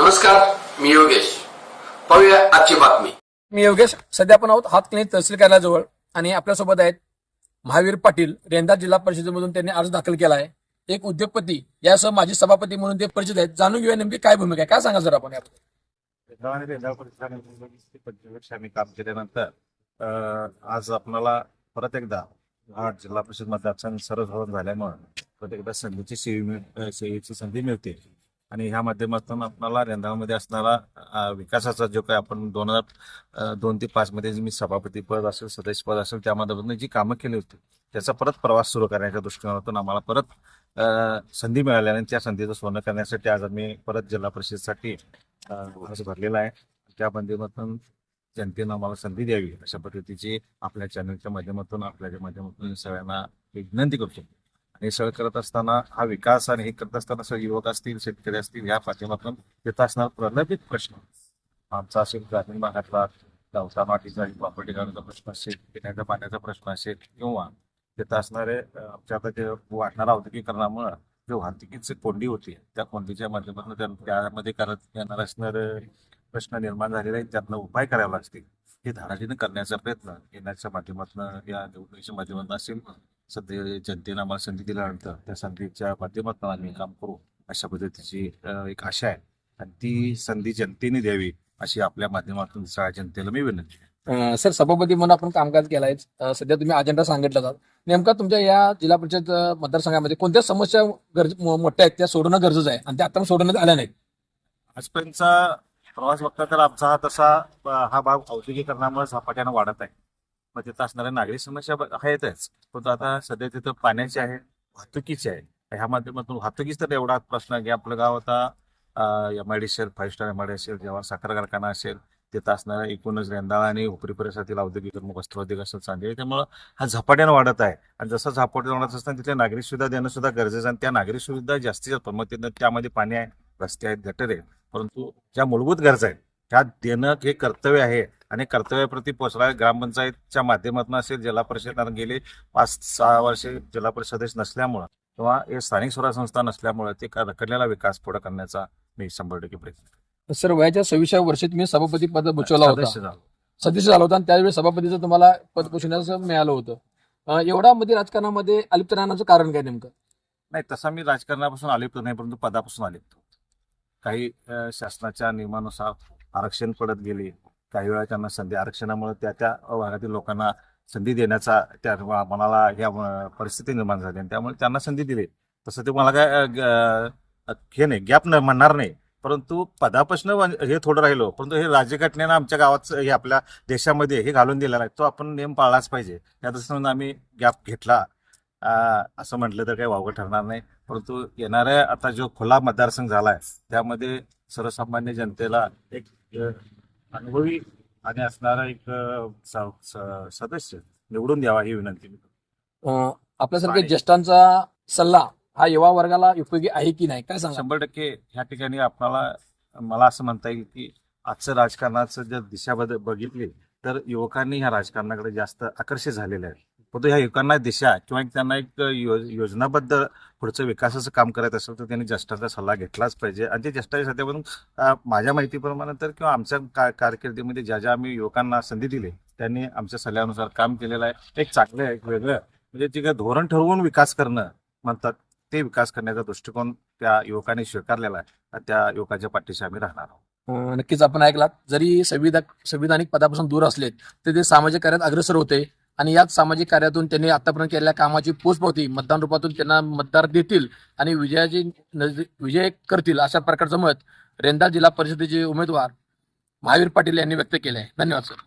नमस्कार, मी योगेश. पाहूया आजची बातमी. मी योगेश. सध्या आपण आहोत हातकणी तहसील कार्यालयाजवळ आणि आपल्यासोबत आहेत महावीर पाटील. रेंदाळ जिल्हा परिषदेमधून त्यांनी अर्ज दाखल केला आहे. एक उद्योगपती यासह माजी सभापती म्हणून ते परिचित आहेत. जाणून घेऊया नेमकी काय भूमिका आहे, काय सांगा जर आपण याबद्दल. रेंदाळ परिसरामध्ये 25 वर्ष आम्ही काम केल्यानंतर आज आपल्याला परत एकदा जिल्हा परिषद मतदारसंघ सर्वसाधारण झाल्यामुळे परत एकदा संधीची सेवेची संधी मिळते आणि ह्या माध्यमातून आपल्याला रेंदाळमध्ये असणारा विकासाचा जो काही आपण 2002 ते 5 मध्ये मी सभापती पद असेल, सदस्य पद असेल, त्या माध्यमातून जी कामं केली होती त्याचा परत प्रवास सुरू करण्याच्या दृष्टिकोनातून आम्हाला परत संधी मिळाली आणि त्या संधीचं सोनं करण्यासाठी आज आम्ही परत जिल्हा परिषदेसाठी अर्ज भरलेला आहे. त्या माध्यमातून जनतेनं आम्हाला संधी द्यावी अशा पद्धतीची आपल्या चॅनलच्या माध्यमातून सगळ्यांना विनंती करतो. आणि सगळं करत असताना हा विकास आणि हे करत असताना सगळे युवक असतील, शेतकरी असतील, या माध्यमातून तिथं असणारा प्रलंबित प्रश्न आमचा असेल, ग्रामीण भागातला गावचा मातीचा वापर ठिकाणाचा प्रश्न असेल, पिण्याच्या पाण्याचा प्रश्न असेल किंवा तिथं असणारे आमच्या आता जे वाढणाऱ्या औद्योगिकरणामुळे जो वाहतुकीची कोंडी होती त्या कोंडीच्या माध्यमातून त्यामध्ये करत येणार असणारे प्रश्न निर्माण झालेले आहेत, त्यातनं उपाय करावे लागतील हे धारातीनं करण्याचा प्रयत्न येण्याच्या माध्यमातून या निवडणुकीच्या माध्यमातून असेल. सध्या जनतेनं आम्हाला संधी दिल्यानंतर त्या संधीच्या माध्यमातून आम्ही काम करू अशा पद्धतीची एक आशा आहे आणि ती संधी जनतेने द्यावी अशी आपल्या माध्यमातून सगळ्या जनतेला मी विनंती. सर, सभापती म्हणून आपण कामकाज केलाय. सध्या तुम्ही अजेंडा सांगितला जात नेमका तुमच्या या जिल्हा परिषद मतदारसंघामध्ये कोणत्या समस्या मोठ्या आहेत त्या सोडवणं गरजेचं आहे आणि त्या आता सोडवण्यात आल्या नाहीत. आजपर्यंतचा प्रवास बघता तर आमचा हा भाग औद्योगिकरणामुळे झपाट्यानं वाढत आहे. मग तिथं असणाऱ्या नागरिक समस्या आहेतच, पण आता सध्या तिथं पाण्याची आहे, वाहतुकीची आहे. ह्या माध्यमातून वाहतुकीच तर एवढा प्रश्न आहे की आपलं गाव आता MID असेल, 5 स्टार MID असेल, जेव्हा साखर कारखाना असेल, तिथं असणाऱ्या एकूणच रेंदाळ आणि उपरी परिसरातील औद्योगिकरण वस्त्रोद्योग असेल चांगले, त्यामुळं हा झपाट्यानं वाढत आहे. आणि जसं झपाट्यानं वाढत असताना तिथल्या नागरिक सुविधा देणं सुद्धा गरजेचं आहे आणि त्या नागरिक सुविधा जास्तीत जास्त मग त्यामध्ये पाणी आहे, रस्ते आहेत, गटर आहेत, परंतु ज्या मूलभूत गरजा आहेत त्या देणं हे कर्तव्य आहे आणि कर्तव्याप्रती पोहोचला ग्रामपंचायतच्या माध्यमातून असेल, जिल्हा परिषद गेले 5-6 वर्षे जिल्हा परिषद सदस्य नसल्यामुळं किंवा हे स्थानिक स्वराज्य संस्था नसल्यामुळे ते रखडलेला विकास पुढे करण्याचा मी 100% प्रयत्न. सर, वयाच्या 26व्या वर्षी तुम्ही सभापती पद भूषवला होता, सदस्य झाला होता आणि त्यावेळी सभापतीचं तुम्हाला पद भूषवण्याचं मिळालं होतं. एवढा मध्ये राजकारणामध्ये अलिप्त राहण्याचं कारण काय नेमकं? नाही, तसा मी राजकारणापासून अलिप्त नाही, परंतु पदापासून अलिप्त होतो. काही शासनाच्या नियमानुसार आरक्षण पडत गेले, काही वेळा त्यांना संधी आरक्षणामुळे त्या भागातील लोकांना संधी देण्याचा त्या मनाला ह्या परिस्थिती निर्माण झाली आणि त्यामुळे त्यांना संधी दिली. तसं ते मला काय हे नाही, गॅप म्हणणार नाही, परंतु पदापासून हे थोडं राहिलो, परंतु हे राज्यघटनेनं आमच्या गावात हे आपल्या देशामध्ये हे घालून दिलेला आहे, तो आपण नियम पाळलाच पाहिजे. त्या दृष्टीनं आम्ही गॅप घेतला असं म्हटलं तर काही वावगं ठरणार नाही. परंतु येणाऱ्या आता जो खुला मतदारसंघ झाला आहे त्यामध्ये सर्वसामान्य जनतेला एक अनुभवी आणि असणारा एक सदस्य निवडून द्यावा ही विनंती. आपल्यासारख्या ज्येष्ठांचा सल्ला हा युवा वर्गाला उपयोगी आहे की नाही, काय सांगा? 100% ह्या ठिकाणी मला असं म्हणता येईल की आजचं राजकारणाचं जर दिशा बघितली तर युवकांनी ह्या राजकारणाकडे जास्त आकर्षित झालेले आहेत. परंतु ह्या युवकांना दिशा किंवा त्यांना एक योजनाबद्ध पुढचं विकासाचं काम करायचं असेल तर त्यांनी ज्येष्ठांचा सल्ला घेतलाच पाहिजे. आणि ते ज्येष्ठाच्या सध्यापासून माझ्या माहितीप्रमाणे तर किंवा आमच्या कारकिर्दीमध्ये ज्या आम्ही युवकांना संधी दिली त्यांनी आमच्या सल्ल्यानुसार काम केलेलं आहे. एक चांगलं एक वेगळं म्हणजे जे काही धोरण ठरवून विकास करणं म्हणतात ते विकास करण्याचा दृष्टिकोन त्या युवकांनी स्वीकारलेला आहे आणि त्या युवकाच्या पाठीशी आम्ही राहणार आहोत. नक्कीच आपण ऐकलात, जरी संविधानिक पदापासून दूर असलेत तर ते सामाजिक कार्यात अग्रेसर होते आणि याच सामाजिक कार्यातून त्यांनी आतापर्यंत केलेल्या कामाची पोचपावती मतदान रूपातून त्यांना मतदार देतील आणि विजय करतील अशा प्रकारचं मत रेंदाळ जिल्हा परिषदेचे उमेदवार महावीर पाटील यांनी व्यक्त केले आहे. धन्यवाद सर.